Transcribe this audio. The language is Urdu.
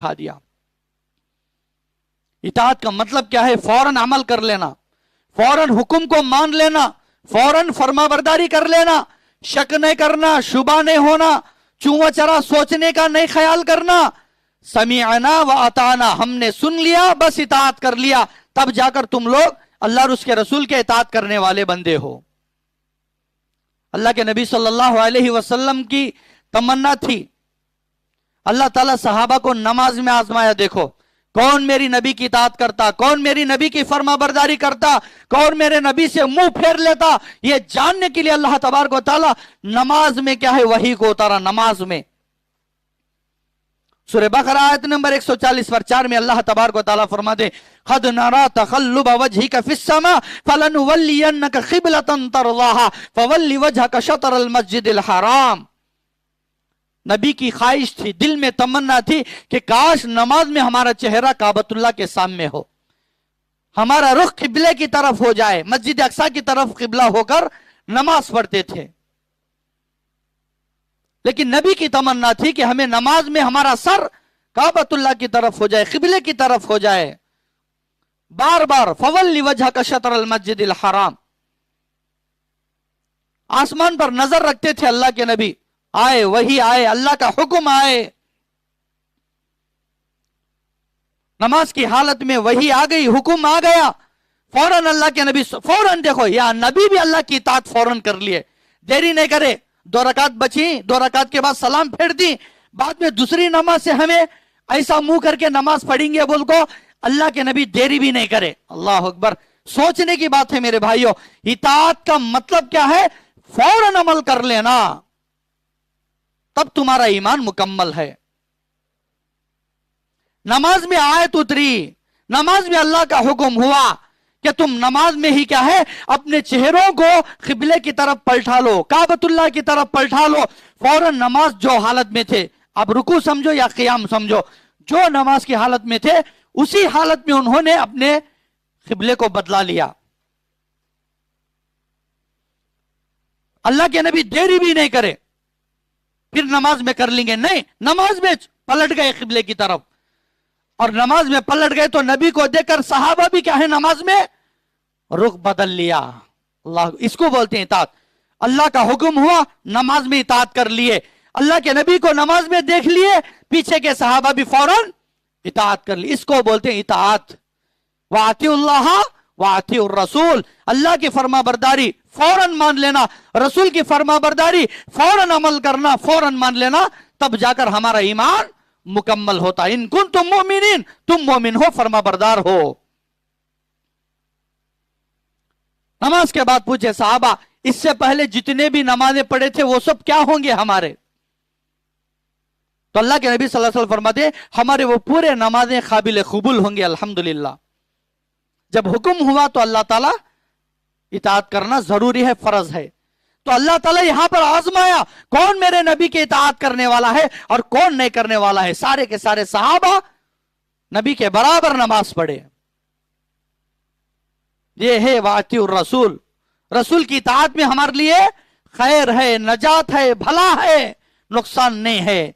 کھا دیا۔ اطاعت کا مطلب کیا ہے؟ فوراً عمل کر لینا، فوراً حکم کو مان لینا، فوراً فرما برداری کر لینا، شک نہیں کرنا، شبہ نہیں ہونا، چوں چرا سوچنے کا نہیں خیال کرنا۔ سمعنا و اطعنا، ہم نے سن لیا بس اطاعت کر لیا، تب جا کر تم لوگ اللہ اور اس کے رسول کے اطاعت کرنے والے بندے ہو۔ اللہ کے نبی صلی اللہ علیہ وسلم کی تمنا تھی، اللہ تعالیٰ صحابہ کو نماز میں آزمایا، دیکھو کون میری نبی کی اطاعت کرتا، کون میری نبی کی فرما برداری کرتا، کون میرے نبی سے منہ پھیر لیتا، یہ جاننے کے لیے اللہ تبارک و تعالیٰ نماز میں کیا ہے وحی کو اتارا۔ نماز میں سورہ بقرہ آیت نمبر 140 میں اللہ تبارک و تعالیٰ فرماتے قد نرى تقلب وجهك في السماء فلنولينك قبلة ترضاها فول وجهك شطر المسجد الحرام۔ نبی کی خواہش تھی، دل میں تمنا تھی کہ کاش نماز میں ہمارا چہرہ کعبۃ اللہ کے سامنے ہو، ہمارا رخ قبلے کی طرف ہو جائے، مسجد اقصی کی طرف قبلہ ہو کر نماز پڑھتے تھے۔ لیکن نبی کی تمنا تھی کہ ہمیں نماز میں ہمارا سر کعبۃ اللہ کی طرف ہو جائے، قبلے کی طرف ہو جائے۔ بار بار فولی وجہ کا شطر المسجد الحرام، آسمان پر نظر رکھتے تھے اللہ کے نبی، آئے وہی آئے، اللہ کا حکم آئے، نماز کی حالت میں وہی آ گئی، حکم آ گیا، فوراً اللہ کے نبی فوراً، دیکھو یا نبی بھی اللہ کی اطاعت فوراً کر لیے، دیری نہیں کرے، 2 رکعت بچی، 2 رکعت کے بعد سلام پھیر دی، بعد میں دوسری نماز سے ہمیں ایسا منہ کر کے نماز پڑھیں گے بول کو اللہ کے نبی دیری بھی نہیں کرے۔ اللہ اکبر، سوچنے کی بات ہے میرے بھائیوں، اطاعت کا مطلب کیا ہے؟ فوراً عمل کر لینا، تب تمہارا ایمان مکمل ہے۔ نماز میں آیت اتری، نماز میں اللہ کا حکم ہوا کہ تم نماز میں ہی کیا ہے اپنے چہروں کو قبلے کی طرف پلٹا لو، کعبۃ اللہ کی طرف پلٹا لو۔ فوراً نماز جو حالت میں تھے، اب رکوع سمجھو یا قیام سمجھو، جو نماز کی حالت میں تھے اسی حالت میں انہوں نے اپنے قبلے کو بدلا لیا۔ اللہ کے نبی دیری بھی نہیں کرے پھر نماز میں کر لیں گے، نہیں، نماز میں پلٹ گئے قبلے کی طرف، اور نماز میں پلٹ گئے تو نبی کو دیکھ کر صحابہ بھی کیا ہے نماز میں رخ بدل لیا۔ اللہ، اس کو بولتے ہیں اطاعت۔ اللہ کا حکم ہوا، نماز میں اطاعت کر لیے، اللہ کے نبی کو نماز میں دیکھ لیے، پیچھے کے صحابہ بھی فوراً اطاعت کر لی، اس کو بولتے ہیں اطاعت۔ وَأَطِيعُوا اللَّهَ وَأَطِيعُوا الرَّسُولَ، اللہ کی فرما برداری فوراً مان لینا، رسول کی فرما برداری فوراً عمل کرنا، فوراً مان لینا، تب جا کر ہمارا ایمان مکمل ہوتا۔ ان کنتم مؤمنین، تم مومن ہو، فرما بردار ہو۔ نماز کے بعد پوچھے صحابہ اس سے پہلے جتنے بھی نمازیں پڑھے تھے وہ سب کیا ہوں گے ہمارے؟ تو اللہ کے نبی صلی اللہ علیہ وسلم فرماتے ہمارے وہ پورے نمازیں قابل قبول ہوں گے الحمدللہ۔ جب حکم ہوا تو اللہ تعالیٰ اطاعت کرنا ضروری ہے، فرض ہے، تو اللہ تعالیٰ یہاں پر آزمایا کون میرے نبی کی اطاعت کرنے والا ہے اور کون نہیں کرنے والا ہے۔ سارے کے سارے صحابہ نبی کے برابر نماز پڑھے۔ یہ ہے وَأَطِيعُوا الرَّسُولَ، رسول کی اطاعت میں ہمارے لیے خیر ہے، نجات ہے، بھلا ہے، نقصان نہیں ہے۔